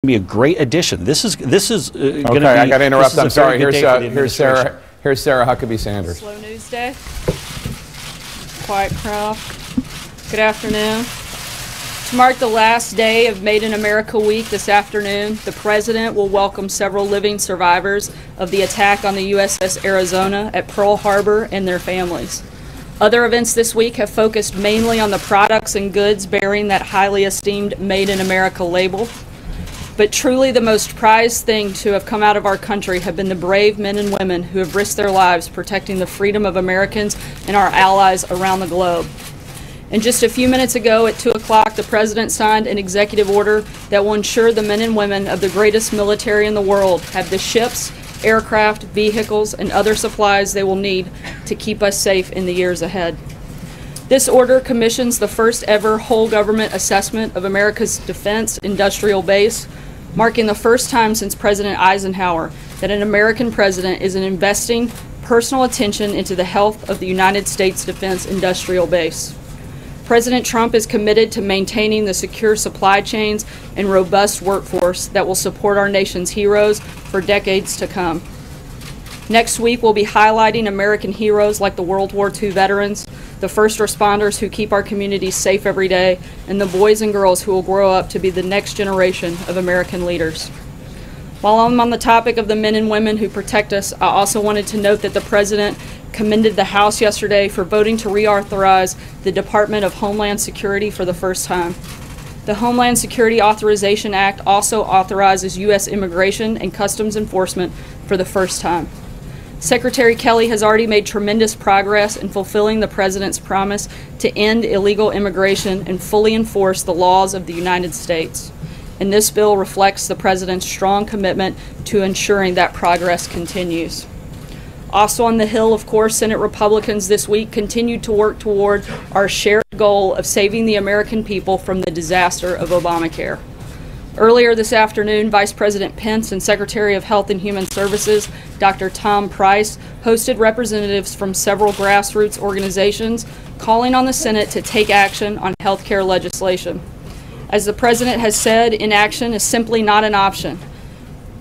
be a great addition. This is going to be. Okay, I got to interrupt. I'm sorry. Here's Sarah. Here's Sarah Huckabee Sanders. Slow news day. Quiet crowd. Good afternoon. To mark the last day of Made in America Week this afternoon, the President will welcome several living survivors of the attack on the USS Arizona at Pearl Harbor and their families. Other events this week have focused mainly on the products and goods bearing that highly esteemed Made in America label. But truly the most prized thing to have come out of our country have been the brave men and women who have risked their lives protecting the freedom of Americans and our allies around the globe. And just a few minutes ago at 2 o'clock, the President signed an executive order that will ensure the men and women of the greatest military in the world have the ships, aircraft, vehicles, and other supplies they will need to keep us safe in the years ahead. This order commissions the first ever whole government assessment of America's defense industrial base, marking the first time since President Eisenhower that an American president is investing personal attention into the health of the United States defense industrial base. President Trump is committed to maintaining the secure supply chains and robust workforce that will support our nation's heroes for decades to come. Next week, we'll be highlighting American heroes like the World War II veterans, the first responders who keep our communities safe every day, and the boys and girls who will grow up to be the next generation of American leaders. While I'm on the topic of the men and women who protect us, I also wanted to note that the President commended the House yesterday for voting to reauthorize the Department of Homeland Security for the first time. The Homeland Security Authorization Act also authorizes U.S. Immigration and Customs Enforcement for the first time. Secretary Kelly has already made tremendous progress in fulfilling the President's promise to end illegal immigration and fully enforce the laws of the United States. And this bill reflects the President's strong commitment to ensuring that progress continues. Also on the Hill, of course, Senate Republicans this week continued to work toward our shared goal of saving the American people from the disaster of Obamacare. Earlier this afternoon, Vice President Pence and Secretary of Health and Human Services, Dr. Tom Price, hosted representatives from several grassroots organizations calling on the Senate to take action on health care legislation. As the President has said, inaction is simply not an option.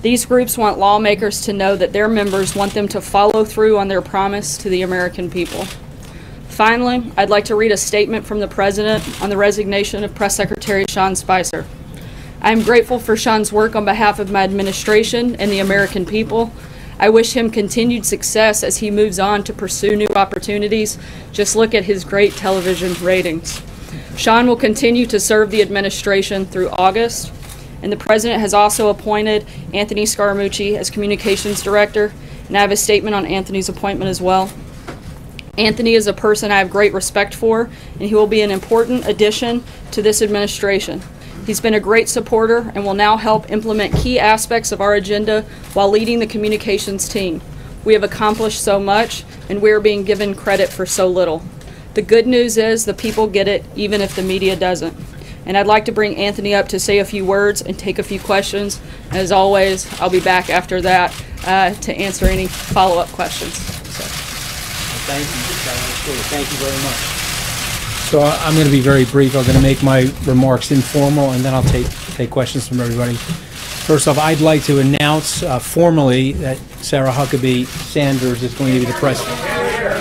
These groups want lawmakers to know that their members want them to follow through on their promise to the American people. Finally, I'd like to read a statement from the President on the resignation of Press Secretary Sean Spicer. I am grateful for Sean's work on behalf of my administration and the American people. I wish him continued success as he moves on to pursue new opportunities. Just look at his great television ratings. Sean will continue to serve the administration through August, and the President has also appointed Anthony Scaramucci as Communications Director, and I have a statement on Anthony's appointment as well. Anthony is a person I have great respect for, and he will be an important addition to this administration. He's been a great supporter and will now help implement key aspects of our agenda while leading the communications team. We have accomplished so much, and we are being given credit for so little. The good news is the people get it, even if the media doesn't. And I'd like to bring Anthony up to say a few words and take a few questions. As always, I'll be back after that to answer any follow-up questions. So. Thank you. Thank you very much. So I'm going to be very brief. I'm going to make my remarks informal, and then I'll take questions from everybody. First off, I'd like to announce formally that Sarah Huckabee Sanders is going to be the press.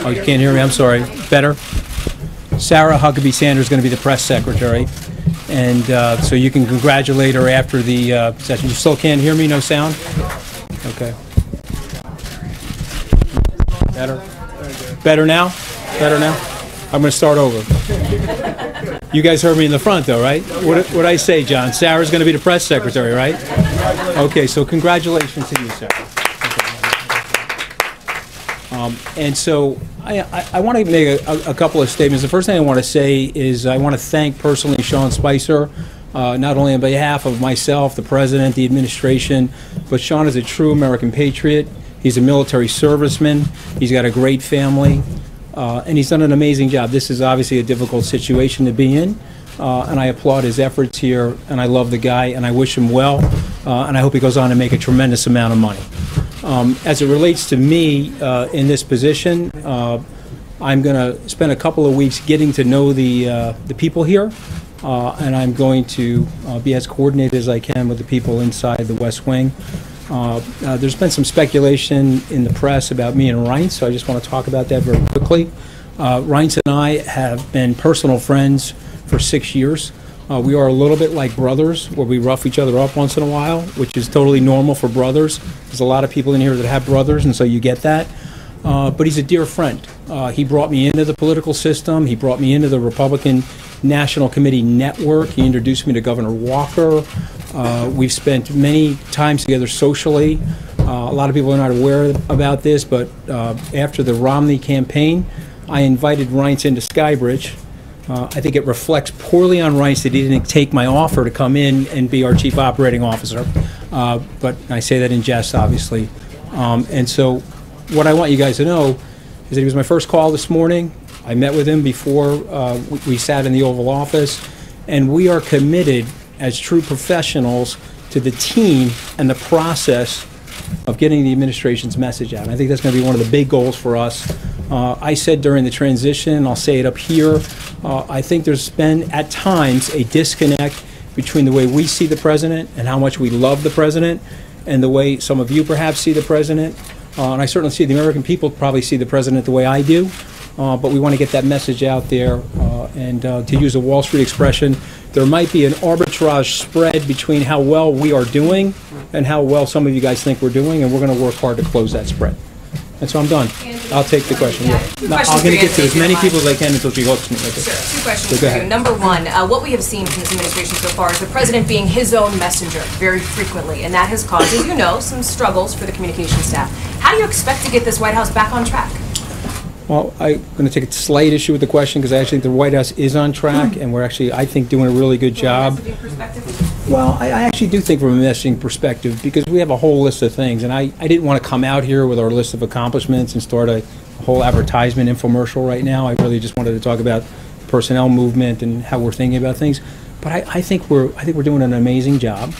Oh, you can't hear me? I'm sorry. Better? Sarah Huckabee Sanders is going to be the press secretary. And so you can congratulate her after the session. You still can't hear me? No sound? Okay. Better? Better now? Better now? I'm going to start over. You guys heard me in the front, though, right? What I say, John? Sarah's going to be the press secretary, right? Okay, so congratulations to you, Sarah. And so I want to make a couple of statements. The first thing I want to say is I want to thank personally Sean Spicer, not only on behalf of myself, the President, the administration, but Sean is a true American patriot. He's a military serviceman. He's got a great family. And he's done an amazing job. This is obviously a difficult situation to be in, and I applaud his efforts here, and I love the guy, and I wish him well, and I hope he goes on to make a tremendous amount of money. As it relates to me in this position, I'm going to spend a couple of weeks getting to know the people here, and I'm going to be as coordinated as I can with the people inside the West Wing. There's been some speculation in the press about me and Reince, so I just want to talk about that very quickly. Reince and I have been personal friends for 6 years. We are a little bit like brothers, where we rough each other up once in a while, which is totally normal for brothers. There's a lot of people in here that have brothers, and so you get that. But he's a dear friend. He brought me into the political system. He brought me into the Republican National Committee network. He introduced me to Governor Walker. We've spent many times together socially. A lot of people are not aware about this, but after the Romney campaign, I invited Reince into Skybridge. I think it reflects poorly on Reince that he didn't take my offer to come in and be our chief operating officer. But I say that in jest, obviously. And so what I want you guys to know is that he was my first call this morning. I met with him before we sat in the Oval Office, and we are committed as true professionals to the team and the process of getting the administration's message out. And I think that's going to be one of the big goals for us. I said during the transition, I'll say it up here, I think there's been at times a disconnect between the way we see the president and how much we love the president and the way some of you perhaps see the president. And I certainly see the American people probably see the president the way I do. But we want to get that message out there. And to use a Wall Street expression, there might be an arbitrage spread between how well we are doing and how well some of you guys think we're doing, and we're going to work hard to close that spread. And so I'm done. I'll take the question. Yeah. I'm going to get to as many people as I can until she hooks me. Okay. Sure. Two questions for you. Number one, what we have seen from this administration so far is the president being his own messenger very frequently, and that has caused, as you know, some struggles for the communication staff. How do you expect to get this White House back on track? Well, I'm going to take a slight issue with the question because I actually think the White House is on track, and we're actually, I think, doing a really good job. From a messaging perspective? Well, I actually do think from a messaging perspective, because we have a whole list of things, and I didn't want to come out here with our list of accomplishments and start a whole advertisement infomercial right now. I really just wanted to talk about personnel movement and how we're thinking about things. But I think we're doing an amazing job.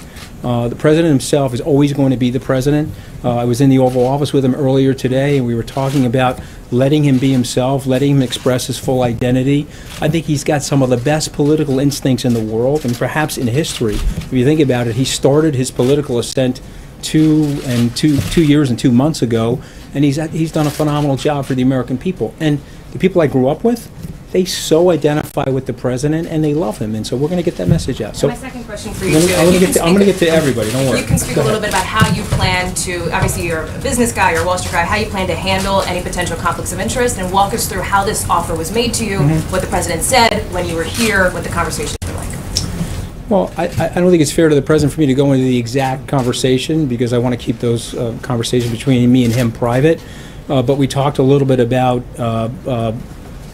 The president himself is always going to be the president. I was in the Oval Office with him earlier today, and we were talking about letting him be himself, letting him express his full identity. I think he's got some of the best political instincts in the world, and perhaps in history. If you think about it, he started his political ascent two years and 2 months ago, and he's done a phenomenal job for the American people. And the people I grew up with, they so identify with the president, and they love him, and so we're going to get that message out. So my second question for you, too. I'm going to get to everybody. Don't worry. You can speak a little bit about how you plan to, obviously you're a business guy, you're a Wall Street guy, how you plan to handle any potential conflicts of interest, and walk us through how this offer was made to you, what the president said when you were here, what the conversations were like. Well, I don't think it's fair to the president for me to go into the exact conversation, because I want to keep those conversations between me and him private. But we talked a little bit about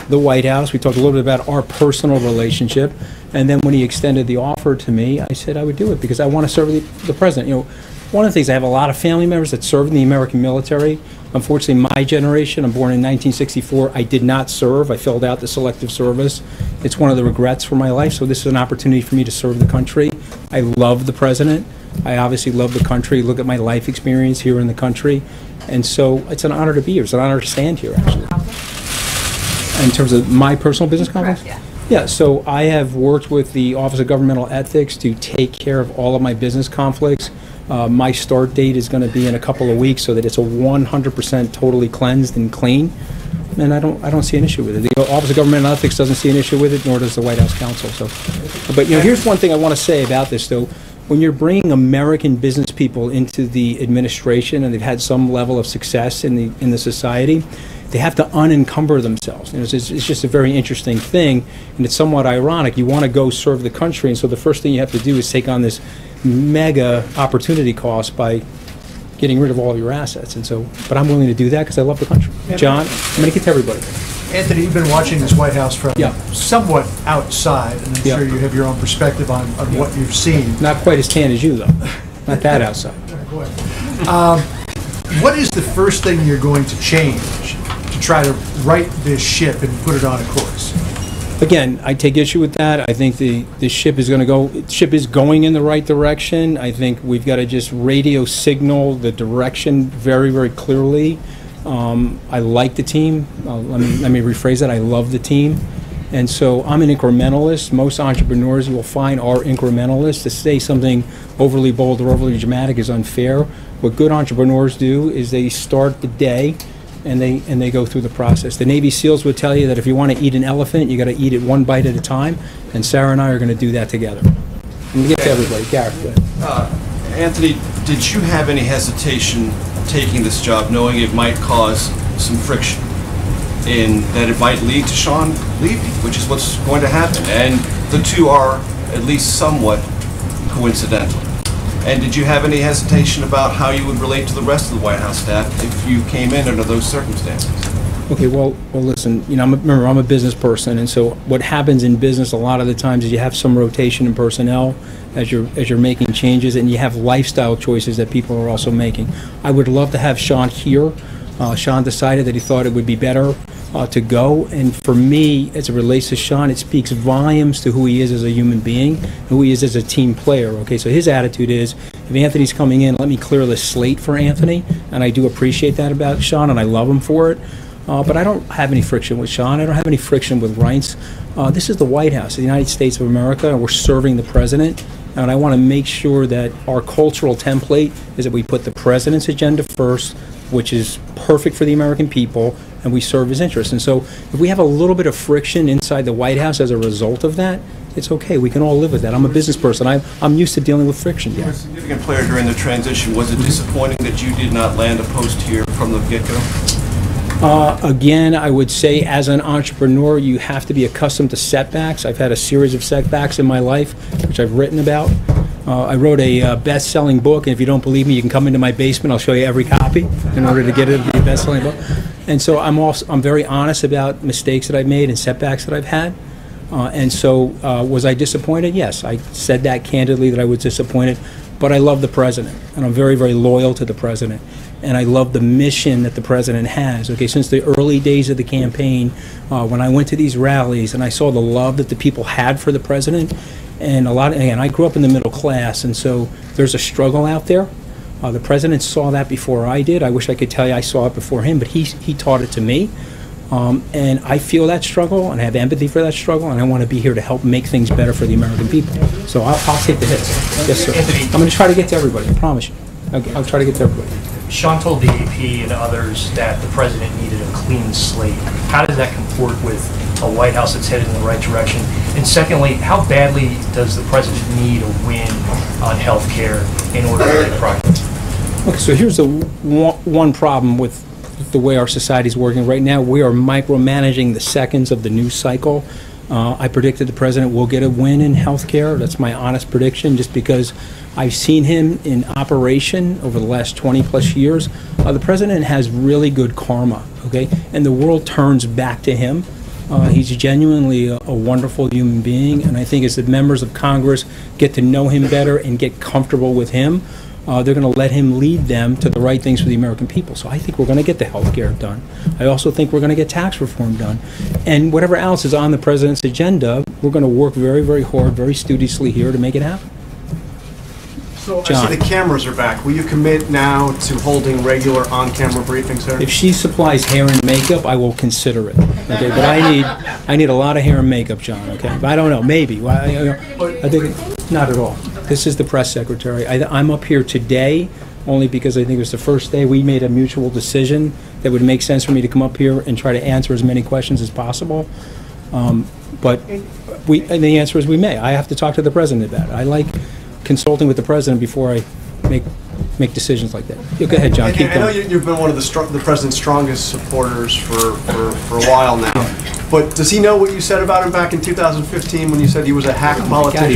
the White House. We talked a little bit about our personal relationship, and then when he extended the offer to me, I said I would do it because I want to serve the president. You know, one of the things, I have a lot of family members that served in the American military. Unfortunately, my generation, I'm born in 1964, I did not serve. I filled out the selective service. It's one of the regrets for my life, so this is an opportunity for me to serve the country. I love the president. I obviously love the country. Look at my life experience here in the country, and so it's an honor to be here. It's an honor to stand here, actually. In terms of my personal business conflicts? Correct, yeah, so I have worked with the Office of Governmental Ethics to take care of all of my business conflicts. My start date is going to be in a couple of weeks, so that it's a 100% totally cleansed and clean. And I don't see an issue with it. The Office of Governmental Ethics doesn't see an issue with it, nor does the White House counsel. So, but you know, here's one thing I want to say about this, though. When you're bringing American business people into the administration, and they've had some level of success in the society, they have to unencumber themselves. You know, it's just a very interesting thing, and it's somewhat ironic. You want to go serve the country, and so the first thing you have to do is take on this mega opportunity cost by getting rid of all of your assets. And so, but I'm willing to do that because I love the country. John, I'm going to get to everybody. Anthony, you've been watching this White House from somewhat outside, and I'm sure you have your own perspective on what you've seen. Not quite as tan as you, though. Not that outside. What is the first thing you're going to change to try to right this ship and put it on a course? Again, I take issue with that. I think the ship is going in the right direction. I think we've got to just radio signal the direction very, very clearly. I like the team. Let me rephrase that. I love the team. And so I'm an incrementalist. Most entrepreneurs you will find are incrementalists. To say something overly bold or overly dramatic is unfair. What good entrepreneurs do is they start the day and they go through the process. The Navy SEALs would tell you that if you want to eat an elephant, you got to eat it one bite at a time. And Sarah and I are going to do that together. I'm going to get to everybody. Gareth, go ahead. Anthony, did you have any hesitation taking this job, knowing it might cause some friction, and that it might lead to Sean leaving, which is what's going to happen? And the two are at least somewhat coincidental. And did you have any hesitation about how you would relate to the rest of the White House staff if you came in under those circumstances? Okay, well, listen, you know, remember, I'm a business person, and so what happens in business a lot of the times is you have some rotation in personnel as you're making changes, and you have lifestyle choices that people are also making. I would love to have Sean here. Sean decided that he thought it would be better to go, and for me, as it relates to Sean, it speaks volumes to who he is as a human being, who he is as a team player. Okay, so his attitude is, if Anthony's coming in, let me clear the slate for Anthony, and I do appreciate that about Sean, and I love him for it. But I don't have any friction with Sean. I don't have any friction with Reince. This is the White House, the United States of America, and we're serving the president. And I want to make sure that our cultural template is that we put the president's agenda first, which is perfect for the American people, and we serve his interests. And so if we have a little bit of friction inside the White House as a result of that, it's okay. We can all live with that. I'm a business person. I'm used to dealing with friction. You were a significant player during the transition. Was it disappointing that you did not land a post here from the get-go? Again, I would say as an entrepreneur, you have to be accustomed to setbacks. I've had a series of setbacks in my life, which I've written about. I wrote a best-selling book, and if you don't believe me, you can come into my basement. I'll show you every copy in order to get it to be a best-selling book. And so I'm very honest about mistakes that I've made and setbacks that I've had. And so was I disappointed? Yes, I said that candidly, that I was disappointed. But I love the president, and I'm very, very loyal to the president. And I love the mission that the president has. Okay, since the early days of the campaign, when I went to these rallies and I saw the love that the people had for the president, and again, I grew up in the middle class, and so there's a struggle out there. The president saw that before I did. I wish I could tell you I saw it before him, but he taught it to me. And I feel that struggle, and I have empathy for that struggle, and I want to be here to help make things better for the American people. So I'll take the hits. Yes, sir. I'm going to try to get to everybody, I promise you. I'll try to get to everybody. Sean told the AP and others that the president needed a clean slate. How does that comport with a White House that's headed in the right direction? And secondly, how badly does the president need a win on health care in order to make progress? Okay, so here's the one problem with the way our society is working right now. We are micromanaging the seconds of the news cycle. I predicted the president will get a win in health care. That's my honest prediction, just because I've seen him in operation over the last 20-plus years. The president has really good karma, okay? And the world turns back to him. He's genuinely a wonderful human being, and I think as the members of Congress get to know him better and get comfortable with him, they're going to let him lead them to the right things for the American people. So I think we're going to get the health care done. I also think we're going to get tax reform done. And whatever else is on the president's agenda, we're going to work very, very hard, very studiously here to make it happen. So John. I see the cameras are back. Will you commit now to holding regular on-camera briefings, sir? If she supplies hair and makeup, I will consider it. Okay, but I need a lot of hair and makeup, John. Okay, but I don't know. Maybe. I think not at all. This is the press secretary. I'm up here today only because I think it was the first day we made a mutual decision that would make sense for me to come up here and try to answer as many questions as possible. But and the answer is we may. I have to talk to the president about it. I like consulting with the president before I make decisions like that. Go ahead, John. Keep going. I know you've been one of the president's strongest supporters for a while now. But does he know what you said about him back in 2015 when you said he was a hack politician? God,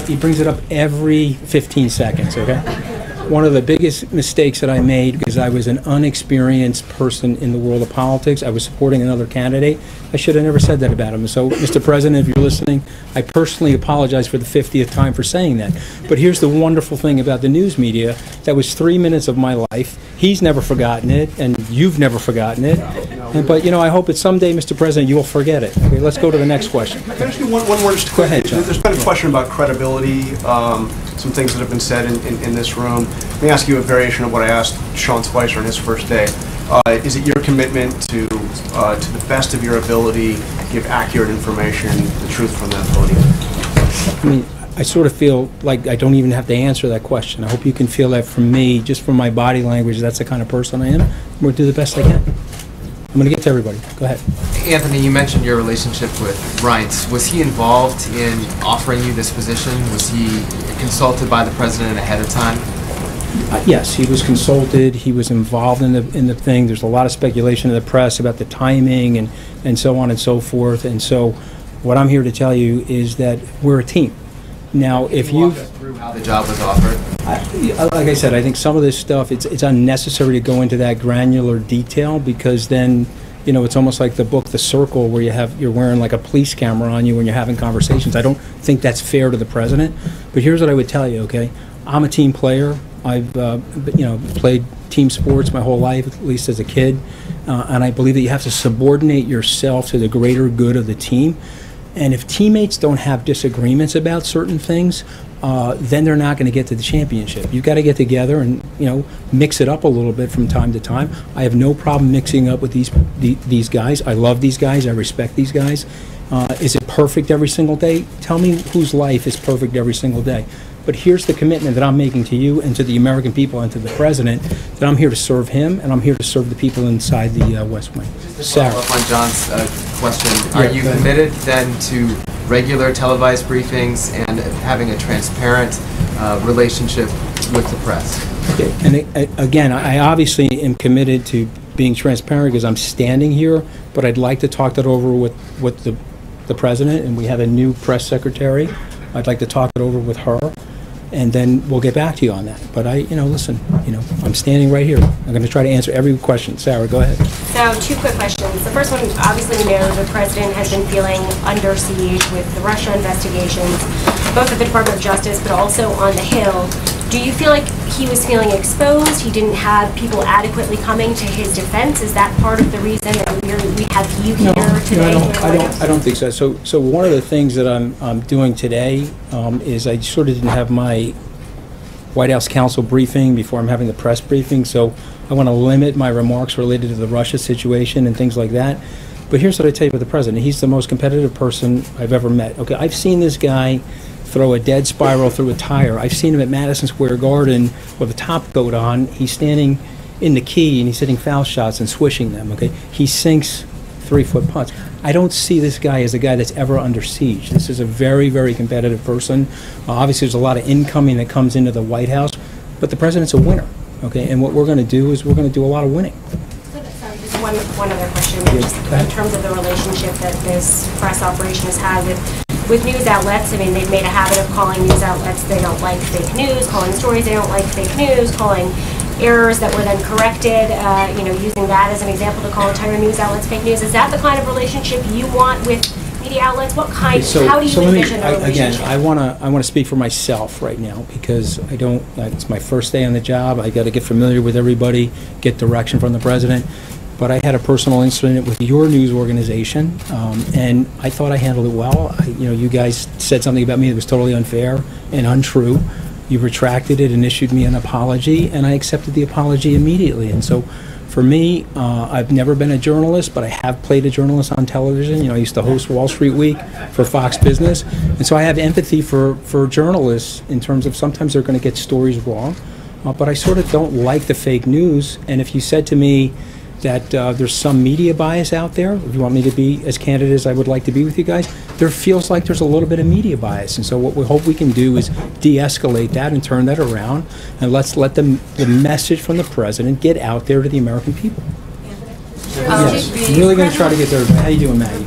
he brings it up every 15 seconds, okay? One of the biggest mistakes that I made, because I was an unexperienced person in the world of politics, I was supporting another candidate. I should have never said that about him. So, Mr. President, if you're listening, I personally apologize for the 50th time for saying that. But here's the wonderful thing about the news media. That was 3 minutes of my life. He's never forgotten it, and you've never forgotten it. But, you know, I hope that someday, Mr. President, you will forget it. Okay, let's go to the next question. Can I ask you one more? Just go ahead, John. There's been a question about credibility, some things that have been said in this room. Let me ask you a variation of what I asked Sean Spicer on his first day. Is it your commitment to the best of your ability, give accurate information, the truth from that podium? I mean, I sort of feel like I don't even have to answer that question. I hope you can feel that from me, just from my body language. That's the kind of person I am. I'm going to do the best I can. I'm going to get to everybody. Go ahead. Anthony, you mentioned your relationship with Reince. Was he involved in offering you this position? Was he consulted by the president ahead of time? Yes, he was consulted. He was involved in the thing. There's a lot of speculation in the press about the timing and so on and so forth. And so what I'm here to tell you is that we're a team. Now, if you walk us through how the job was offered, like I said, I think some of this stuff it's unnecessary to go into that granular detail, because then, you know, it's almost like the book The Circle, where you're wearing like a police camera on you when you're having conversations. I don't think that's fair to the president. But here's what I would tell you. Okay, I'm a team player. I've you know, played team sports my whole life, at least as a kid, and I believe that you have to subordinate yourself to the greater good of the team. And if teammates don't have disagreements about certain things, then they're not going to get to the championship. You've got to get together and, you know, mix it up a little bit from time to time. I have no problem mixing up with these guys. I love these guys. I respect these guys. Is it perfect every single day? Tell me whose life is perfect every single day. But here's the commitment that I'm making to you and to the American people and to the president, that I'm here to serve him and I'm here to serve the people inside the West Wing. Just to follow up on John's question, are you committed then to regular televised briefings and having a transparent relationship with the press? Okay. And again, I obviously am committed to being transparent because I'm standing here, but I'd like to talk that over with the president, and we have a new press secretary. I'd like to talk it over with her, and then we'll get back to you on that. But listen, I'm standing right here. I'm going to try to answer every question. Sarah, go ahead. So, two quick questions. The first one, obviously we know the president has been feeling under siege with the Russia investigations, both at the Department of Justice, but also on the Hill. Do you feel like he was feeling exposed? He didn't have people adequately coming to his defense? Is that part of the reason that we have you here today? No, I don't think so. So one of the things that I'm doing today is I sort of didn't have my White House counsel briefing before I'm having the press briefing. So I want to limit my remarks related to the Russia situation and things like that. But here's what I tell you about the president. He's the most competitive person I've ever met. Okay, I've seen this guy throw a dead spiral through a tire. I've seen him at Madison Square Garden with a top coat on. He's standing in the key and he's hitting foul shots and swishing them, okay? He sinks 3-foot putts. I don't see this guy as a guy that's ever under siege. This is a very, very competitive person. Obviously, there's a lot of incoming that comes into the White House, but the president's a winner, okay? And what we're going to do is we're going to do a lot of winning. Just one other question, just in terms of the relationship that this press operation has had with news outlets. I mean, they've made a habit of calling news outlets they don't like fake news, calling stories they don't like fake news, calling errors that were then corrected, using that as an example to call entire news outlets fake news. Is that the kind of relationship you want with media outlets? What kind? How do you envision the relationship? Again, I want to speak for myself right now, because I don't. It's my first day on the job. I got to get familiar with everybody, get direction from the president. But I had a personal incident with your news organization, and I thought I handled it well. You guys said something about me that was totally unfair and untrue. You retracted it and issued me an apology, and I accepted the apology immediately. And so, for me, I've never been a journalist, but I have played a journalist on television. I used to host Wall Street Week for Fox Business, and so I have empathy for journalists in terms of sometimes they're going to get stories wrong. But I sort of don't like the fake news, and if you said to me that there's some media bias out there, if you want me to be as candid as I would like to be with you guys, there feels like there's a little bit of media bias. And so what we hope we can do is de-escalate that and turn that around, and let's let the message from the president get out there to the American people. Yes, I'm really going to try to get there. How you doing, Maggie?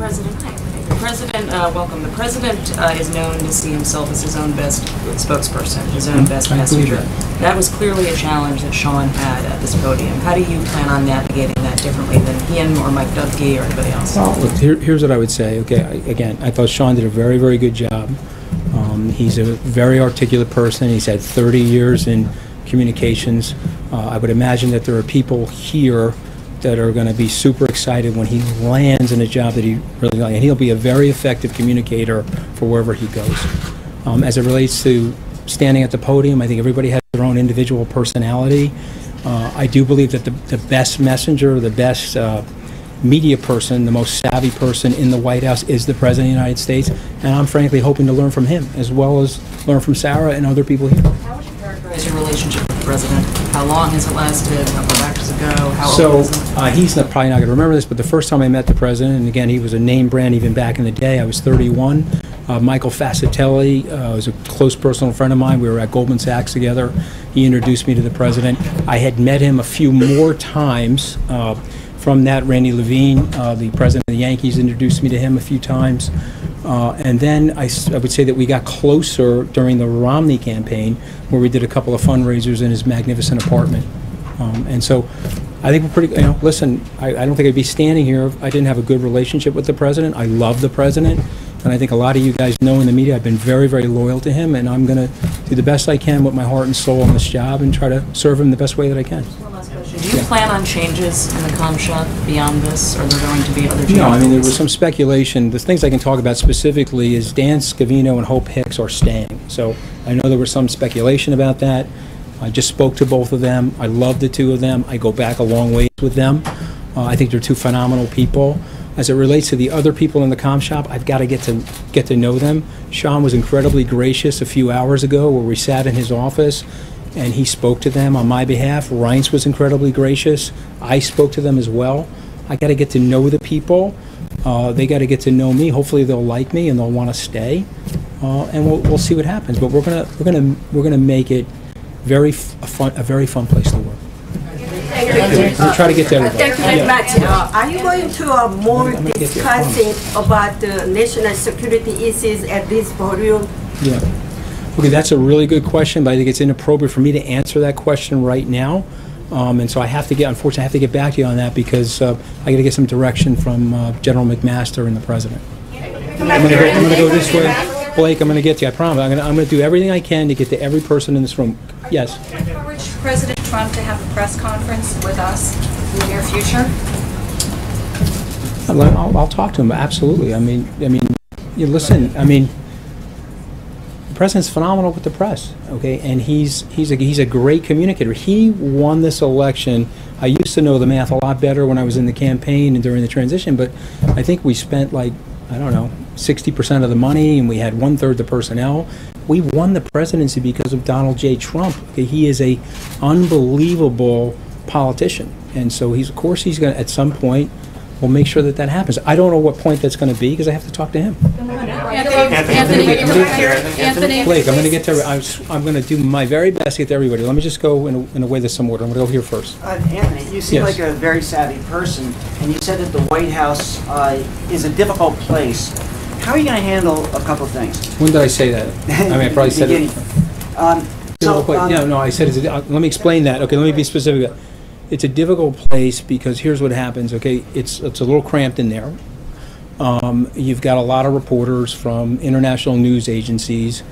Welcome. The president is known to see himself as his own best spokesperson, his own best messenger. That was clearly a challenge that Sean had at this podium. How do you plan on navigating that differently than him or Mike Dubke or anybody else? Well, look, here's what I would say. Okay, again, I thought Sean did a very, very good job. He's a very articulate person. He's had 30 years in communications. I would imagine that there are people here that are going to be super excited when he lands in a job that he really likes. And he'll be a very effective communicator for wherever he goes. As it relates to standing at the podium, I think everybody has their own individual personality. I do believe that the best messenger, the best media person, the most savvy person in the White House is the President of the United States, and I'm frankly hoping to learn from him as well as learn from Sarah and other people here. How would you characterize your relationship with the President? How long has it lasted? How far back does it go? How So old is it? he's probably not going to remember this, but the first time I met the President, and again, he was a name brand even back in the day, I was 31. Michael Fascitelli was a close personal friend of mine. We were at Goldman Sachs together. He introduced me to the President. I had met him a few more times. From that, Randy Levine, the president of the Yankees, introduced me to him a few times. And then I would say that we got closer during the Romney campaign, where we did a couple of fundraisers in his magnificent apartment. And so I think we're pretty, listen, I don't think I'd be standing here if I didn't have a good relationship with the President. I love the President. And I think a lot of you guys know in the media I've been very, very loyal to him, and I'm going to do the best I can with my heart and soul on this job and try to serve him the best way that I can. One last question. Do you plan on changes in the comm shop beyond this, or are there going to be other changes? No, I mean, there was some speculation. The things I can talk about specifically is Dan Scavino and Hope Hicks are staying. So I know there was some speculation about that. I just spoke to both of them. I love the two of them. I go back a long ways with them. I think they're two phenomenal people. As it relates to the other people in the comm shop, I've got to get to know them. Sean was incredibly gracious a few hours ago where we sat in his office and he spoke to them on my behalf. Reince was incredibly gracious. I spoke to them as well. I got to get to know the people. They got to get to know me. Hopefully they'll like me and they'll want to stay. And we'll see what happens. But we're gonna make it a very fun place to work. We'll try to get to everybody. Thank you very much. Are you going to more discussing about the national security issues at this podium? Yeah. Okay, that's a really good question, but I think it's inappropriate for me to answer that question right now. And so unfortunately, I have to get back to you on that because I got to get some direction from General McMaster and the President. I'm going to go this way. Blake, I'm going to get to you, I promise. I'm going to do everything I can to get to every person in this room. Yes? Are you encourage President Trump to have a press conference with us in the near future? I'll talk to him, absolutely. I mean, you listen, I mean, the President's phenomenal with the press, okay? And he's a great communicator. He won this election. I used to know the math a lot better when I was in the campaign and during the transition, but I think we spent like, I don't know, 60% of the money, and we had 1/3 the personnel. We won the presidency because of Donald J. Trump. Okay? He is a unbelievable politician, and so of course he's going to, at some point, we'll make sure that happens. I don't know what point that's going to be because I have to talk to him. Anthony. Blake, I'm going to get to. I'm going to do my very best to get to everybody. Let me just go in a way that's some order. I'm going to go here first. Anthony, you seem like a very savvy person, and you said that the White House is a difficult place. How are you going to handle a couple of things? When did I say that? I mean, I probably said it. No, I said let me explain that. Okay, let me be specific. It's a difficult place because here's what happens. Okay, it's a little cramped in there. You've got a lot of reporters from international news agencies,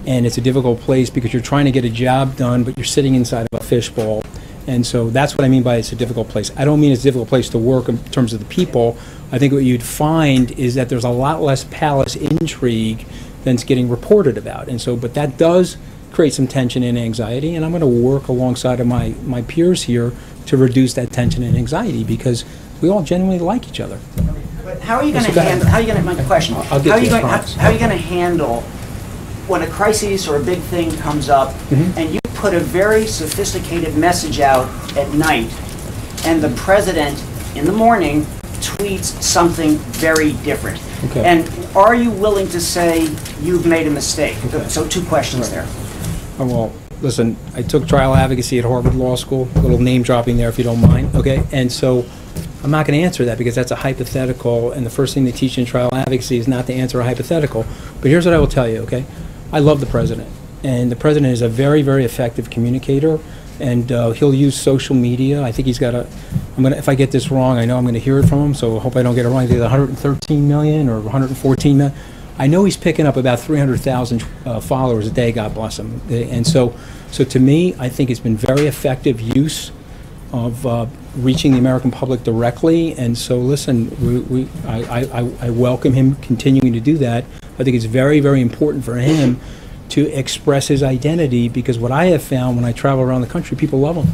and it's a difficult place because you're trying to get a job done, but you're sitting inside of a fishbowl. And so that's what I mean by it's a difficult place. I don't mean it's a difficult place to work in terms of the people. I think what you'd find is that there's a lot less palace intrigue than's getting reported about. And so, but that does create some tension and anxiety, and I'm going to work alongside of my peers here to reduce that tension and anxiety because we all genuinely like each other. But how are you going to handle? How are you going to? My question. How are you going to handle when a crisis or a big thing comes up, and you put a very sophisticated message out at night, and the president in the morning tweets something very different? Okay. And are you willing to say you've made a mistake? Okay. So two questions there. Oh, well, listen, I took trial advocacy at Harvard Law School, a little name dropping there if you don't mind, okay? And so I'm not going to answer that because that's a hypothetical, and the first thing they teach in trial advocacy is not to answer a hypothetical. But here's what I will tell you, okay? I love the president, and the president is a very, very effective communicator, and he'll use social media. I think he's got if I get this wrong, I know I'm going to hear it from him, so I hope I don't get it wrong. It's either 113 million or 114 million. I know he's picking up about 300,000 followers a day, God bless him. And so to me, I think it's been very effective use reaching the American public directly. And so, listen, I welcome him continuing to do that. I think it's very, very important for him to express his identity, because what I have found when I travel around the country, people love him.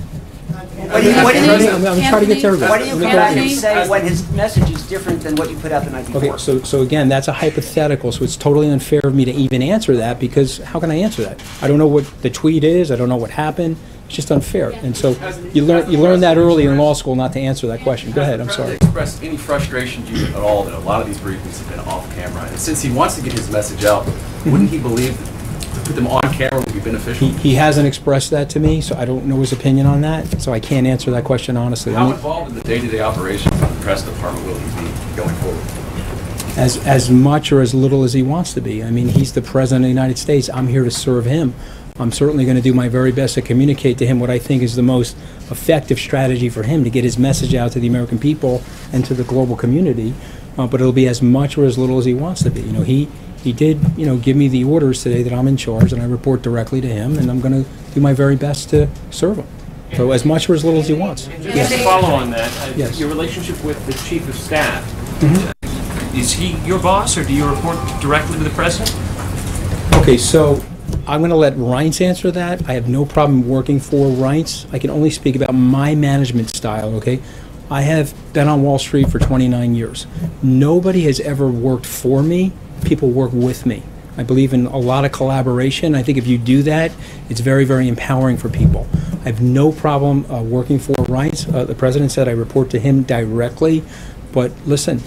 What do you I'm trying to get to everybody. What do you come back and say when his message is different than what you put out the night before? Okay, so again, that's a hypothetical, so it's totally unfair of me to even answer that, because how can I answer that? I don't know what the tweet is, I don't know what happened, it's just unfair. And so you learn that early in law school not to answer that question. Go ahead, I'm sorry. Express any frustration to you at all that a lot of these briefings have been off camera? And since he wants to get his message out, wouldn't he believe that to put them on camera would be beneficial? He hasn't expressed that to me, so I don't know his opinion on that, so I can't answer that question honestly. How involved in the day-to-day operations of the press department will he be going forward? As much or as little as he wants to be. I mean, he's the President of the United States. I'm here to serve him. I'm certainly going to do my very best to communicate to him what I think is the most effective strategy for him to get his message out to the American people and to the global community, but it'll be as much or as little as he wants to be. You know, he did, give me the orders today that I'm in charge, and I report directly to him, and I'm going to do my very best to serve him. So as much or as little as he wants. Just to follow on that, yes. Your relationship with the Chief of Staff, is he your boss, or do you report directly to the President? Okay, so I'm going to let Reins answer that. I have no problem working for Reins. I can only speak about my management style, okay? I have been on Wall Street for 29 years. Nobody has ever worked for me. People work with me. I believe in a lot of collaboration. I think if you do that, it's very, very empowering for people. I have no problem working for Reins. The President said I report to him directly. But listen,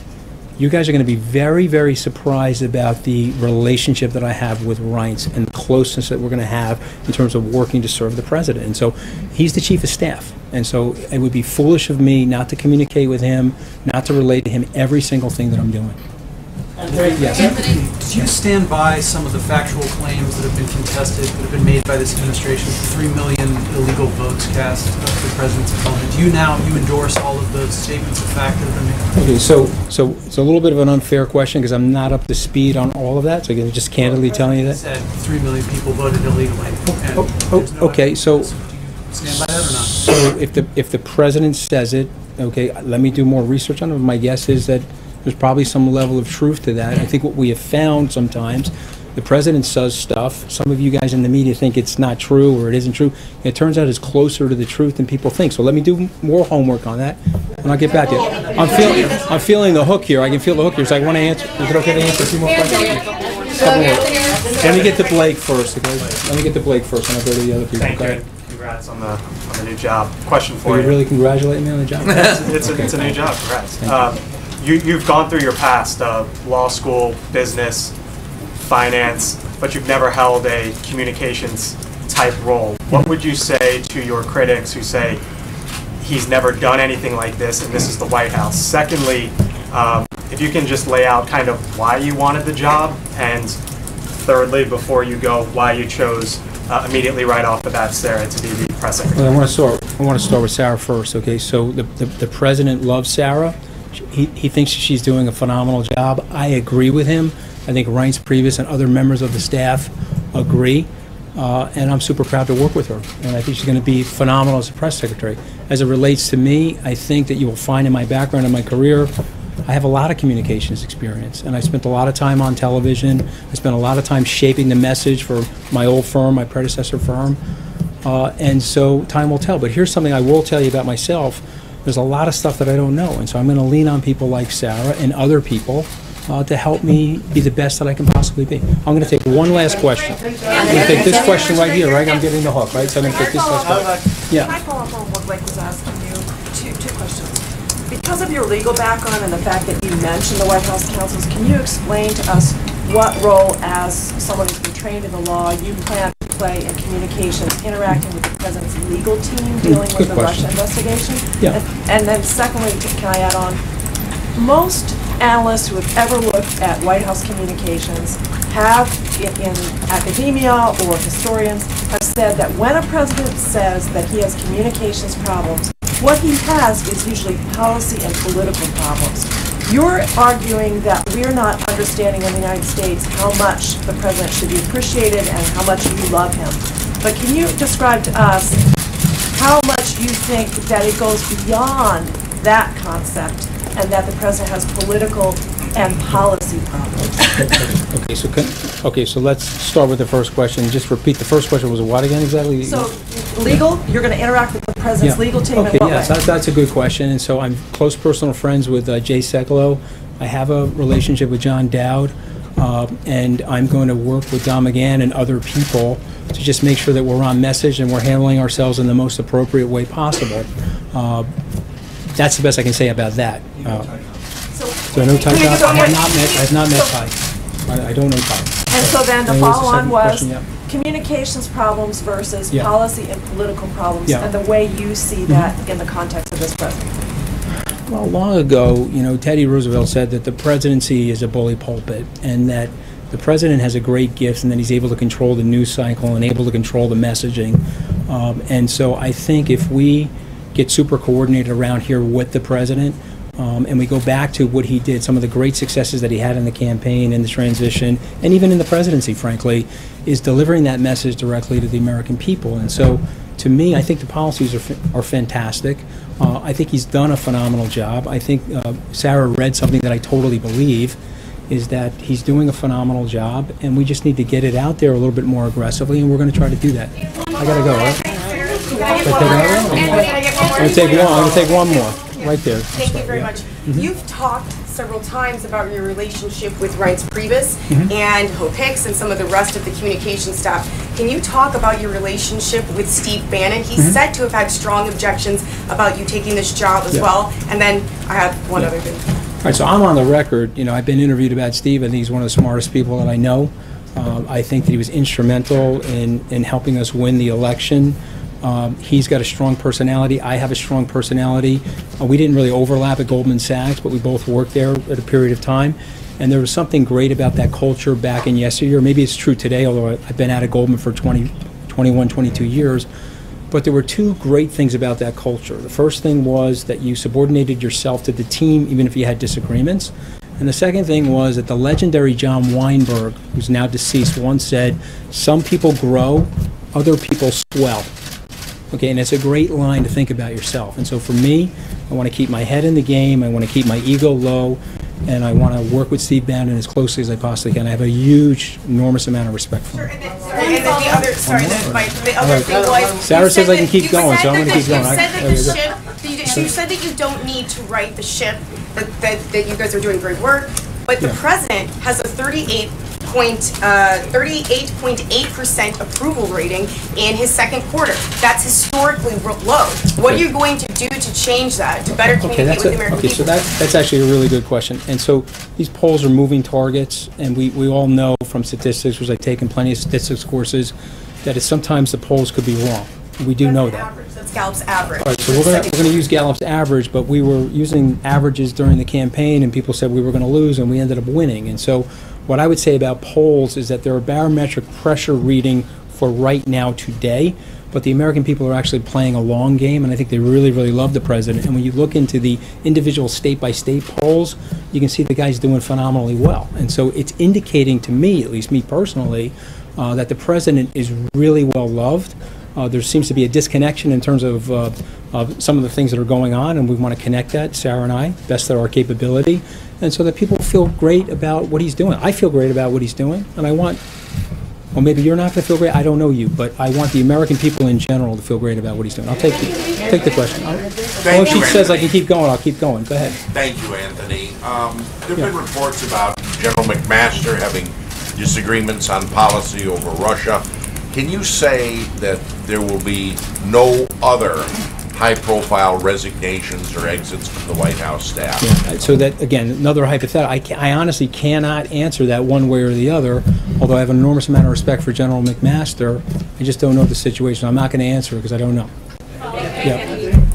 you guys are going to be very, very surprised about the relationship that I have with Reins and the closeness that we're going to have in terms of working to serve the President. And so he's the Chief of Staff. And so it would be foolish of me not to communicate with him, not to relate to him every single thing that I'm doing. Yes. Do you stand by some of the factual claims that have been contested, that have been made by this administration, 3 million illegal votes cast for the President's opponent? Do you endorse all of those statements of fact that have been made? Okay, so it's a little bit of an unfair question because I'm not up to speed on all of that, so I'm just candidly telling you that. Said 3 million people voted illegally. Okay, so stand by that or not? So if the President says it, okay, let me do more research on it. My guess is that there's probably some level of truth to that. I think what we have found sometimes, the President says stuff. Some of you guys in the media think it's not true or it isn't true. It turns out it's closer to the truth than people think. So let me do more homework on that, and I'll get back to you. I'm feeling the hook here. I can feel the hook here. So I want to answer. Is it okay to answer a few more questions? Let me get to Blake first. Okay? Let me get to Blake first, and I'll go to the other people. Thank you. Congrats on the new job. Question for you. You really congratulating me on the job? It's a new job. Congrats. You've gone through your past, law school, business, finance, but you've never held a communications type role. What would you say to your critics who say he's never done anything like this and this is the White House? Secondly, if you can just lay out kind of why you wanted the job, and thirdly, before you go, why you chose immediately right off the bat Sarah to be the press secretary. Well, I want to start with Sarah first. Okay, so the President loves Sarah. He thinks she's doing a phenomenal job. I agree with him. I think Reins Priebus and other members of the staff agree, and I'm super proud to work with her. And I think she's going to be phenomenal as a press secretary. As it relates to me, I think that you will find in my background and my career, I have a lot of communications experience, and I spent a lot of time on television. I spent a lot of time shaping the message for my old firm, my predecessor firm, and so time will tell. But here's something I will tell you about myself. There's a lot of stuff that I don't know, and so I'm going to lean on people like Sarah and other people to help me be the best that I can possibly be. I'm going to take one last question. I'm going to take this question right here, right? I'm getting the hook, right? So I'm going to take this last question. Can I follow up on what Blake was asking you? Two questions. Because of your legal background and the fact that you mentioned the White House counsels, can you explain to us what role, as someone who's been trained in the law, you plan to play in communications, interacting with the President's legal team, dealing with the Russia investigation? Yeah. And then secondly, can I add on, most analysts who have ever looked at White House communications have, in academia or historians, have said that when a president says that he has communications problems, what he has is usually policy and political problems. You're arguing that we're not understanding in the United States how much the president should be appreciated and how much you love him. But can you describe to us how much you think that it goes beyond that concept and that the president has political and policy problems? Okay, so let's start with the first question. Just repeat, the first question was what again exactly? So, legal, you're going to interact with the president's legal team in what way? That's a good question. And so I'm close personal friends with Jay Sekulow. I have a relationship with John Dowd, and I'm going to work with Don McGahn and other people to just make sure that we're on message and we're handling ourselves in the most appropriate way possible. That's the best I can say about that. So I know Ty. I have not met Ty. I don't know Ty. And so then the follow-on was communications problems versus policy and political problems, and the way you see that in the context of this president. Well, long ago, Teddy Roosevelt said that the presidency is a bully pulpit, and that the president has a great gift, and that he's able to control the news cycle and able to control the messaging. And so I think if we get super coordinated around here with the president, and we go back to what he did, some of the great successes that he had in the campaign, in the transition, and even in the presidency, frankly, is delivering that message directly to the American people. And so, to me, I think the policies are fantastic. I think he's done a phenomenal job. I think Sarah read something that I totally believe, is that he's doing a phenomenal job, and we just need to get it out there a little bit more aggressively, and we're going to try to do that. I got to go, right? I'm going to take one more. Right there. Thank you very much. You've talked several times about your relationship with Reince Priebus and Hope Hicks and some of the rest of the communication staff. Can you talk about your relationship with Steve Bannon? He's said to have had strong objections about you taking this job as well. And then I have one other thing. All right, so I'm on the record. I've been interviewed about Steve. I think he's one of the smartest people that I know. I think that he was instrumental in helping us win the election. He's got a strong personality. I have a strong personality. We didn't really overlap at Goldman Sachs, but we both worked there at a period of time. And there was something great about that culture back in yesteryear. Maybe it's true today, although I've been out of Goldman for 21, 22 years. But there were two great things about that culture. The first thing was that you subordinated yourself to the team, even if you had disagreements. And the second thing was that the legendary John Weinberg, who's now deceased, once said, "Some people grow, other people swell." Okay, and it's a great line to think about yourself. And so for me, I want to keep my head in the game, I want to keep my ego low, and I want to work with Steve Bannon as closely as I possibly can. I have a huge, enormous amount of respect for him. And then the other, the other thing was... Sarah says I can keep going, so I'm going to keep going. You said that you don't need to write the ship, that you guys are doing great work, but the president has a 38.8% approval rating in his second quarter. That's historically low. What are you going to do to change that, to better communicate with the American people? So that's actually a really good question. And so these polls are moving targets, and we all know from statistics, because I've taken plenty of statistics courses, that sometimes the polls could be wrong. We do know that. That's Gallup's average. All right, so we're going to use Gallup's average, but we were using averages during the campaign, and people said we were going to lose, and we ended up winning. And so what I would say about polls is that they're a barometric pressure reading for right now today, but the American people are actually playing a long game, and I think they really, really love the president. And when you look into the individual state-by-state polls, you can see the guy's doing phenomenally well. And so it's indicating to me, at least me personally, that the president is really well loved. There seems to be a disconnection in terms of some of the things that are going on, and we want to connect that, Sarah and I, best of our capability, and so that people feel great about what he's doing. I feel great about what he's doing, and I want, well, maybe you're not going to feel great, I don't know you, but I want the American people in general to feel great about what he's doing. I'll take the question. If she says I can keep going, I'll keep going. Go ahead. Thank you, Anthony. There have been reports about General McMaster having disagreements on policy over Russia. Can you say that there will be no other high-profile resignations or exits from the White House staff? Yeah, so that, again, another hypothetical. I honestly cannot answer that one way or the other, although I have an enormous amount of respect for General McMaster. I just don't know the situation. I'm not going to answer it because I don't know.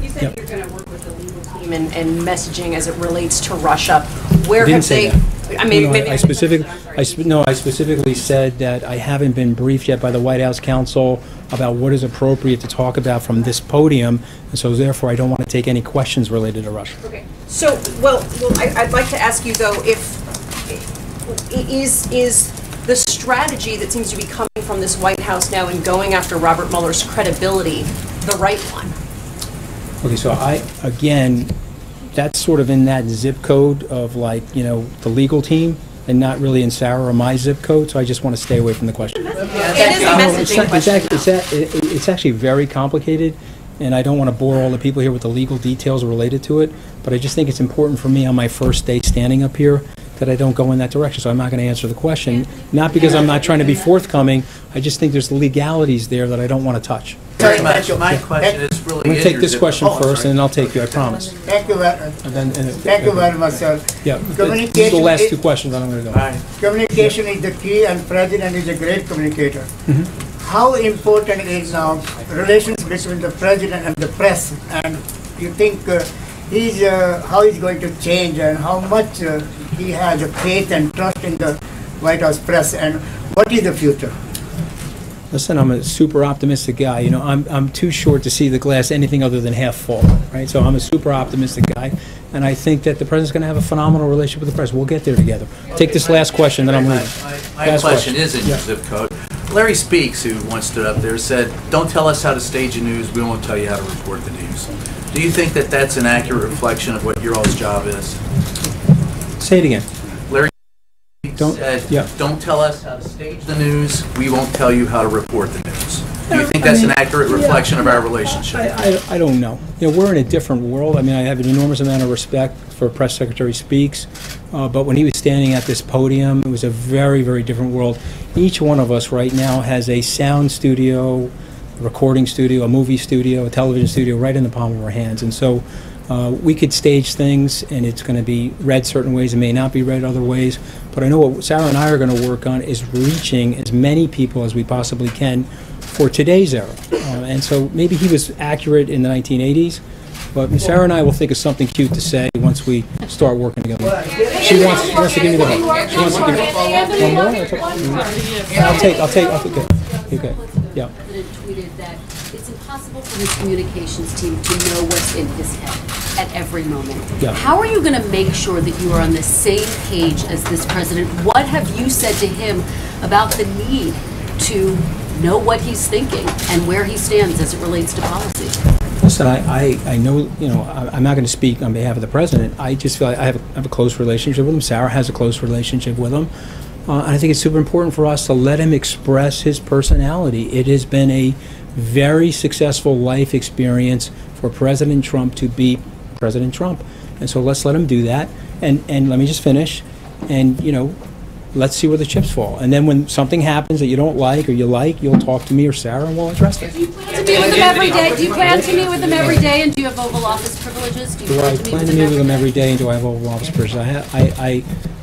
You said you're going to work with the legal team and messaging as it relates to Russia. Where have they... I mean, I specifically said that I haven't been briefed yet by the White House counsel about what is appropriate to talk about from this podium, and so therefore I don't want to take any questions related to Russia. Okay. So, well, I'd like to ask you though, if is the strategy that seems to be coming from this White House now and going after Robert Mueller's credibility the right one? Okay, so again, that's sort of in that zip code of like, the legal team, and not really in Sarah or my zip code, so I just want to stay away from the question. It is a messaging question. It's actually very complicated, and I don't want to bore all the people here with the legal details related to it, but I just think it's important for me on my first day standing up here that I don't go in that direction, so I'm not going to answer the question, not because I'm not trying to be forthcoming, I just think there's legalities there that I don't want to touch. Very much. My question is really... I'm going to take this question first, and then I'll take you, I promise. Thank you very much, sir. Yeah, these are the last two questions that I'm going to go. Communication is the key, and President is a great communicator. How important is now relations between the President and the press, and you think how he's going to change, and how much he has a faith and trust in the White House press, and what is the future? Listen, I'm a super optimistic guy. I'm too short to see the glass anything other than half full, right? So I'm a super optimistic guy, and I think that the president's going to have a phenomenal relationship with the press. We'll get there together. Take this last question, then I'm leaving. My question is in your zip code. Larry Speaks, who once stood up there, said, "Don't tell us how to stage the news. We won't tell you how to report the news." Do you think that that's an accurate reflection of what your all's job is? Say it again. Larry said, "Don't tell us how to stage the news. We won't tell you how to report the news." Do you think that's an accurate reflection of our relationship? I don't know. We're in a different world. I mean, I have an enormous amount of respect for Press Secretary Speaks, but when he was standing at this podium, it was a very, very different world. Each one of us right now has a sound studio, a recording studio, a movie studio, a television studio right in the palm of our hands. And so we could stage things, and it's going to be read certain ways. It may not be read other ways. But I know what Sarah and I are going to work on is reaching as many people as we possibly can for today's era. And so maybe he was accurate in the 1980s, but Sarah and I will think of something cute to say once we start working together. She wants to give me the hook. She wants to give me one more? I'll take it. Okay. Yeah. The president tweeted that it's impossible for his communications team to know what's in his head at every moment. Yeah. How are you going to make sure that you are on the same page as this president? What have you said to him about the need to know what he's thinking and where he stands as it relates to policy? Listen, I know, I'm not going to speak on behalf of the president. I just feel like I have a close relationship with him. Sarah has a close relationship with him. And I think it's super important for us to let him express his personality. It has been a very successful life experience for President Trump to be President Trump. And so let's let him do that. And let me just finish. And, let's see where the chips fall. And then when something happens that you don't like or you like, you'll talk to me or Sarah and we'll address it. Do you plan to meet with him every day? Do you plan to meet with him every day? And do you have Oval Office privileges? Do I plan to meet with him every day, and do I have Oval Office privileges?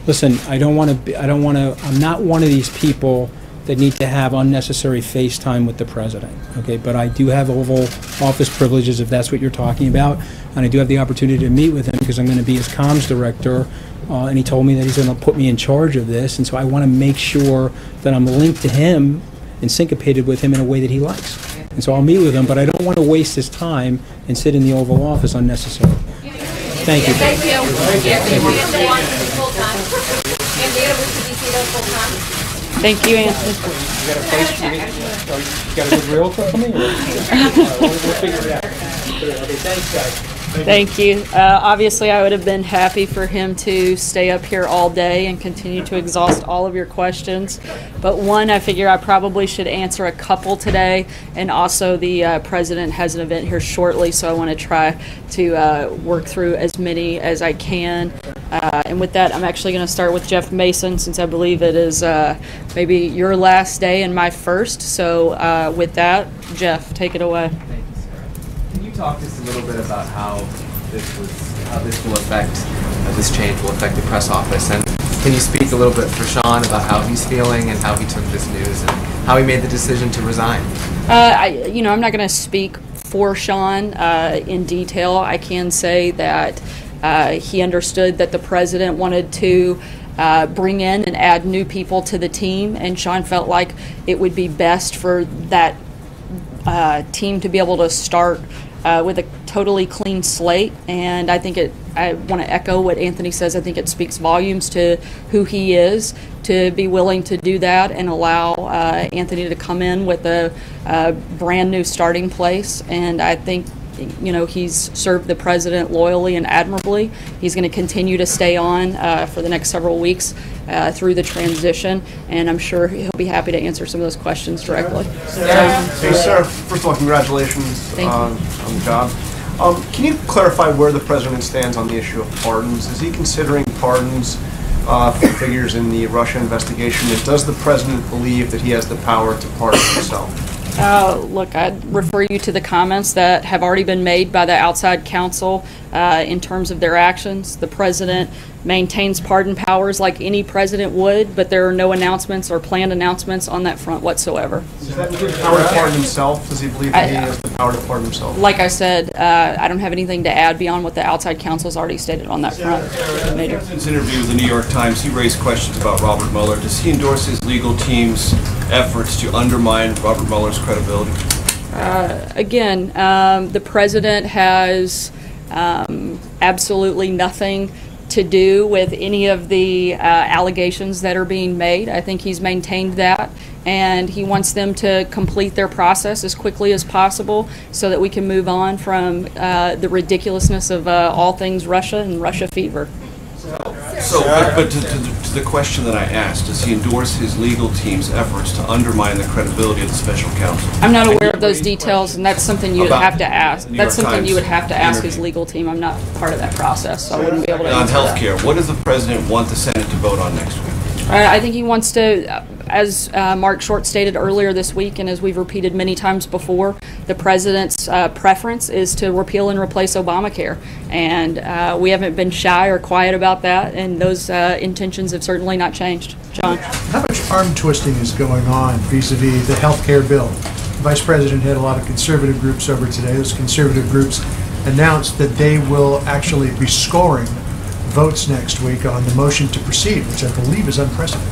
Listen, I'm not one of these people that need to have unnecessary FaceTime with the president, okay? But I do have Oval Office privileges, if that's what you're talking about, and I do have the opportunity to meet with him because I'm going to be his comms director, and he told me that he's going to put me in charge of this, and so I want to make sure that I'm linked to him and syncopated with him in a way that he likes. And so I'll meet with him, but I don't want to waste his time and sit in the Oval Office unnecessarily. Thank you. Thank you. Thank you, Anthony. You got a place for me? You got a good realtor for me? We'll figure it out. Okay, thanks, guys. Thank you. Obviously, I would have been happy for him to stay up here all day and continue to exhaust all of your questions. But one, I figure I probably should answer a couple today. And also, the president has an event here shortly, so I want to try to work through as many as I can. And with that, I'm actually going to start with Jeff Mason, since I believe it is maybe your last day and my first. So with that, Jeff, take it away. Can you talk just a little bit about how this will affect, this change will affect the press office, and can you speak a little bit for Sean about how he's feeling and how he took this news and how he made the decision to resign? I'm not going to speak for Sean in detail. I can say that he understood that the president wanted to bring in and add new people to the team, and Sean felt like it would be best for that team to be able to start with a totally clean slate. And I think I want to echo what Anthony says. I think it speaks volumes to who he is to be willing to do that and allow Anthony to come in with a brand new starting place. And I think he's served the president loyally and admirably. He's going to continue to stay on for the next several weeks through the transition, and I'm sure he'll be happy to answer some of those questions directly. Hey, Sarah, first of all, congratulations on the job. Can you clarify where the president stands on the issue of pardons? Is he considering pardons for figures in the Russia investigation? And does the president believe that he has the power to pardon himself? Look, I'd refer you to the comments that have already been made by the outside counsel in terms of their actions. The president maintains pardon powers like any president would, but there are no announcements or planned announcements on that front whatsoever. Does that include the power to pardon himself? Does he believe that he has the power to pardon himself? Like I said, I don't have anything to add beyond what the outside counsel has already stated on that front. In the president's interview with the New York Times, he raised questions about Robert Mueller. Does he endorse his legal team's efforts to undermine Robert Mueller's credibility? Again, the president has absolutely nothing to do with any of the allegations that are being made. I think he's maintained that, and he wants them to complete their process as quickly as possible so that we can move on from the ridiculousness of all things Russia and Russia fever. So, but to the question that I asked, does he endorse his legal team's efforts to undermine the credibility of the special counsel? I'm not aware of those details, and that's something you would have to ask. That's something you would have to ask his legal team. I'm not part of that process, so I wouldn't be able to answer that. On healthcare, what does the president want the Senate to vote on next week? I think he wants to, as Mark Short stated earlier this week, and as we've repeated many times before, the president's preference is to repeal and replace Obamacare. And we haven't been shy or quiet about that, and those intentions have certainly not changed. John? How much arm twisting is going on vis-a-vis the health care bill? The Vice President had a lot of conservative groups over today. Those conservative groups announced that they will actually be scoring votes next week on the motion to proceed, which I believe is unprecedented.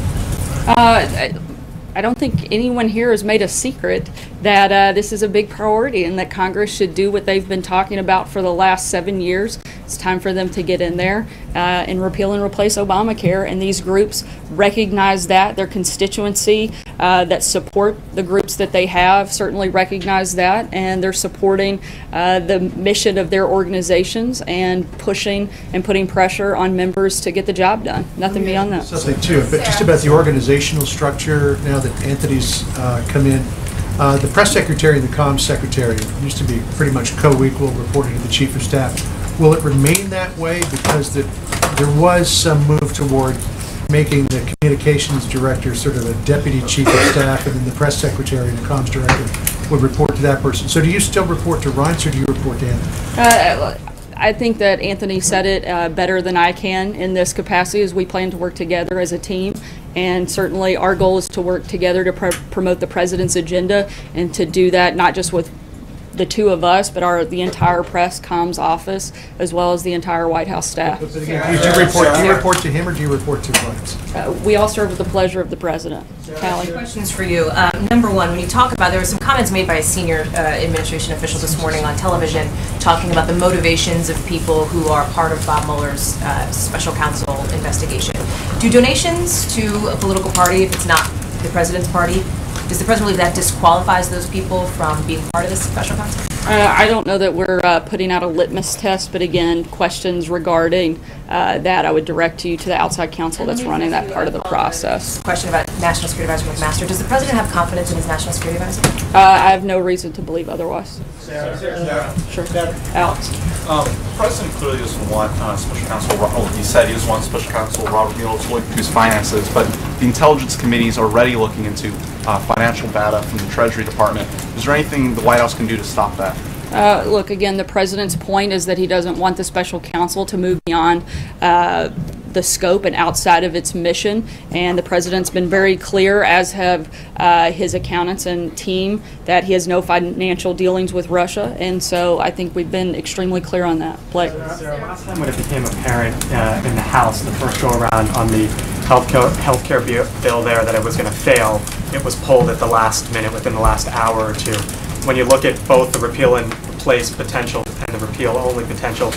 I don't think anyone here has made a secret that this is a big priority and that Congress should do what they've been talking about for the last 7 years. It's time for them to get in there and repeal and replace Obamacare, and these groups recognize that. Their constituency that support the groups that they have certainly recognize that, and they're supporting the mission of their organizations and pushing and putting pressure on members to get the job done. Nothing beyond that. Something too, but just about the organizational structure now that Anthony's come in. The press secretary and the comms secretary used to be pretty much co-equal, reporting to the chief of staff. Will it remain that way? Because there was some move toward making the communications director sort of a deputy chief of staff, and then the press secretary and the comms director would report to that person. So do you still report to Reince, or do you report to Anthony? I think that Anthony said it better than I can in this capacity, as we plan to work together as a team. And certainly our goal is to work together to promote the president's agenda, and to do that not just with the two of us, but the entire press comms office, as well as the entire White House staff. Do you report to him, or do you report to Reince? We all serve with the pleasure of the president. Callie? Questions for you. Number one, when you talk about, there were some comments made by a senior administration official this morning on television talking about the motivations of people who are part of Bob Mueller's special counsel investigation. Do donations to a political party, if it's not the president's party, does the president believe that disqualifies those people from being part of this special counsel? I don't know that we're putting out a litmus test, but again, questions regarding that I would direct you to the outside counsel that's running that part of the process. Question about National Security Advisor McMaster. Does the president have confidence in his National Security Advisor? I have no reason to believe otherwise. Sure. Alex? The president clearly doesn't want special counsel, he said he doesn't want special counsel Robert Mueller to look into his finances, but the intelligence committee is already looking into financial data from the Treasury Department. Is there anything the White House can do to stop that? Look, again, the president's point is that he doesn't want the special counsel to move beyond the scope and outside of its mission, and the president's been very clear, as have his accountants and team, that he has no financial dealings with Russia, and so I think we've been extremely clear on that. Blake? Last time when it became apparent in the House, the first go-around on the healthcare bill there, that it was going to fail, it was pulled at the last minute, within the last hour or two. When you look at both the repeal and replace potential and the repeal only potential,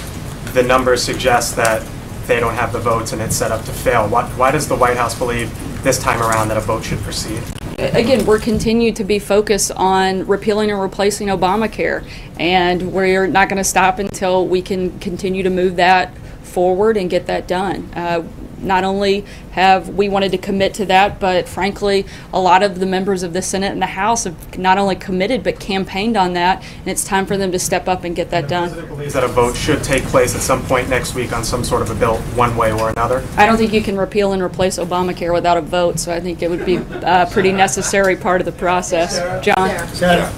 the numbers suggest that they don't have the votes and it's set up to fail. Why does the White House believe this time around that a vote should proceed? Again, we're continued to be focused on repealing and replacing Obamacare, and we're not going to stop until we can continue to move that forward and get that done. Not only have we wanted to commit to that, but frankly, a lot of the members of the Senate and the House have not only committed but campaigned on that, and it's time for them to step up and get that done. The President believes that a vote should take place at some point next week on some sort of a bill, one way or another. I don't think you can repeal and replace Obamacare without a vote, so I think it would be a pretty necessary part of the process. John? Sarah.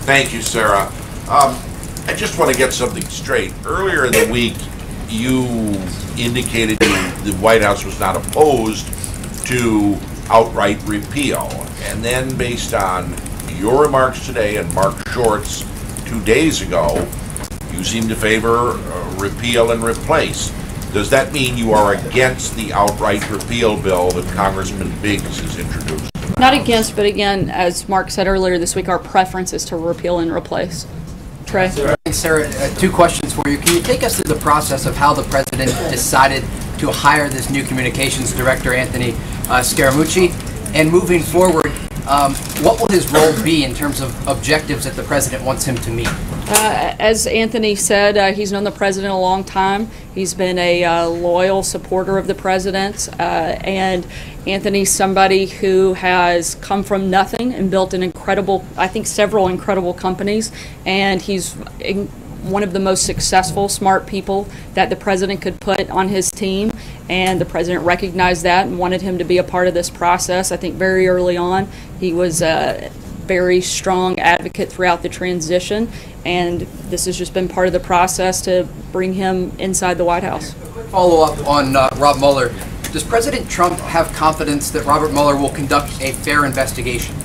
Thank you, Sarah. I just want to get something straight. Earlier in the week, you indicated the White House was not opposed to outright repeal. And then based on your remarks today and Mark Short's 2 days ago, you seem to favor repeal and replace. Does that mean you are against the outright repeal bill that Congressman Biggs has introduced? Not against, but again, as Mark said earlier this week, our preference is to repeal and replace. Trey? Sarah, 2 questions for you. Can you take us through the process of how the President decided to hire this new communications director, Anthony Scaramucci? And moving forward, what will his role be in terms of objectives that the President wants him to meet? As Anthony said, he's known the President a long time. He's been a loyal supporter of the President, and Anthony's somebody who has come from nothing and built an incredible, I think several incredible companies, and he's one of the most successful, smart people that the President could put on his team, and the President recognized that and wanted him to be a part of this process. I think very early on he was a very strong advocate throughout the transition, and this has just been part of the process to bring him inside the White House. Follow up on Rob Mueller. Does President Trump have confidence that Robert Mueller will conduct a fair investigation?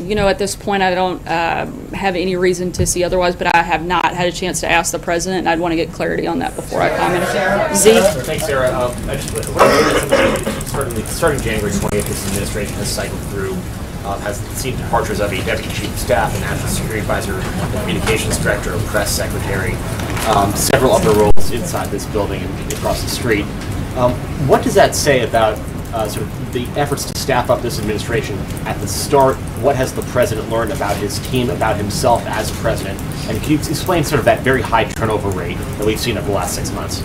You know, at this point, I don't have any reason to see otherwise, but I have not had a chance to ask the President, and I'd want to get clarity on that before I comment. Z? Thanks, Sarah. Starting January 20th, this administration has cycled through, has seen departures of a Deputy Chief of Staff, a National Security Advisor, a Communications Director, a Press Secretary, several other roles inside this building and across the street. What does that say about sort of the efforts to staff up this administration at the start? What has the President learned about his team, about himself as President? And can you explain sort of that very high turnover rate that we've seen over the last 6 months?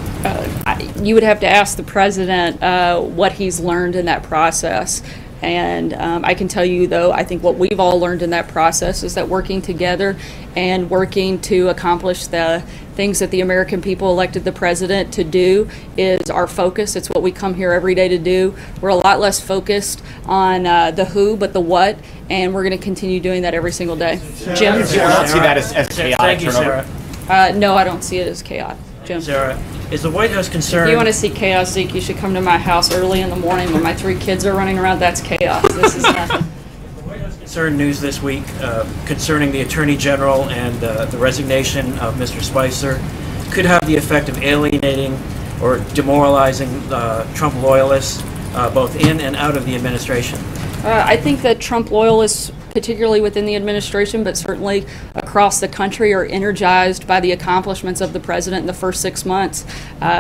You would have to ask the President what he's learned in that process. And I can tell you, though, I think what we've all learned in that process is that working together and working to accomplish the things that the American people elected the President to do is our focus. It's what we come here every day to do. We're a lot less focused on the who, but the what, and we're going to continue doing that every single day. Jim? Do you not see that as chaotic turnover? No, I don't see it as chaotic. Jim? Sarah, is the White House concerned? If you want to see chaos, Zeke, you should come to my house early in the morning when my 3 kids are running around. That's chaos. This is nothing. Concerned news this week concerning the Attorney General and the resignation of Mr. Spicer could have the effect of alienating or demoralizing Trump loyalists both in and out of the administration. I think that Trump loyalists, particularly within the administration, but certainly across the country, are energized by the accomplishments of the President in the first 6 months.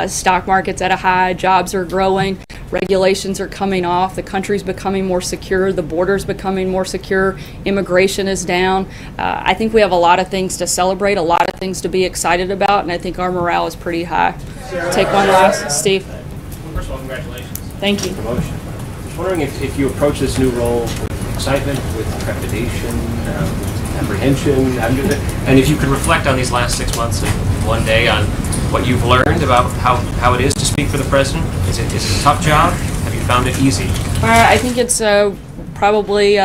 Stock market's at a high, jobs are growing, regulations are coming off, the country's becoming more secure, the border's becoming more secure, immigration is down. I think we have a lot of things to celebrate, a lot of things to be excited about, and I think our morale is pretty high. Take one last. Steve. First of all, congratulations. Thank you. Promotion. I was wondering if you approach this new role with excitement, with trepidation, apprehension, and if you could reflect on these last 6 months in one day on what you've learned about how it is to speak for the President. Is it a tough job? Have you found it easy? I think it's probably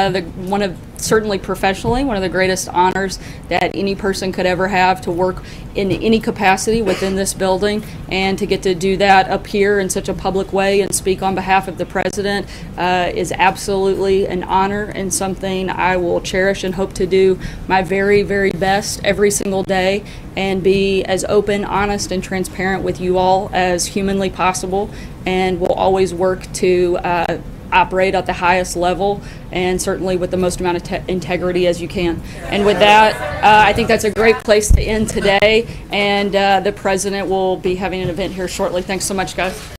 certainly professionally, one of the greatest honors that any person could ever have, to work in any capacity within this building, and to get to do that up here in such a public way and speak on behalf of the President is absolutely an honor and something I will cherish and hope to do my very, very best every single day and be as open, honest, and transparent with you all as humanly possible, and will always work to operate at the highest level and certainly with the most amount of integrity as you can. And with that, I think that's a great place to end today, and the President will be having an event here shortly. Thanks so much, guys.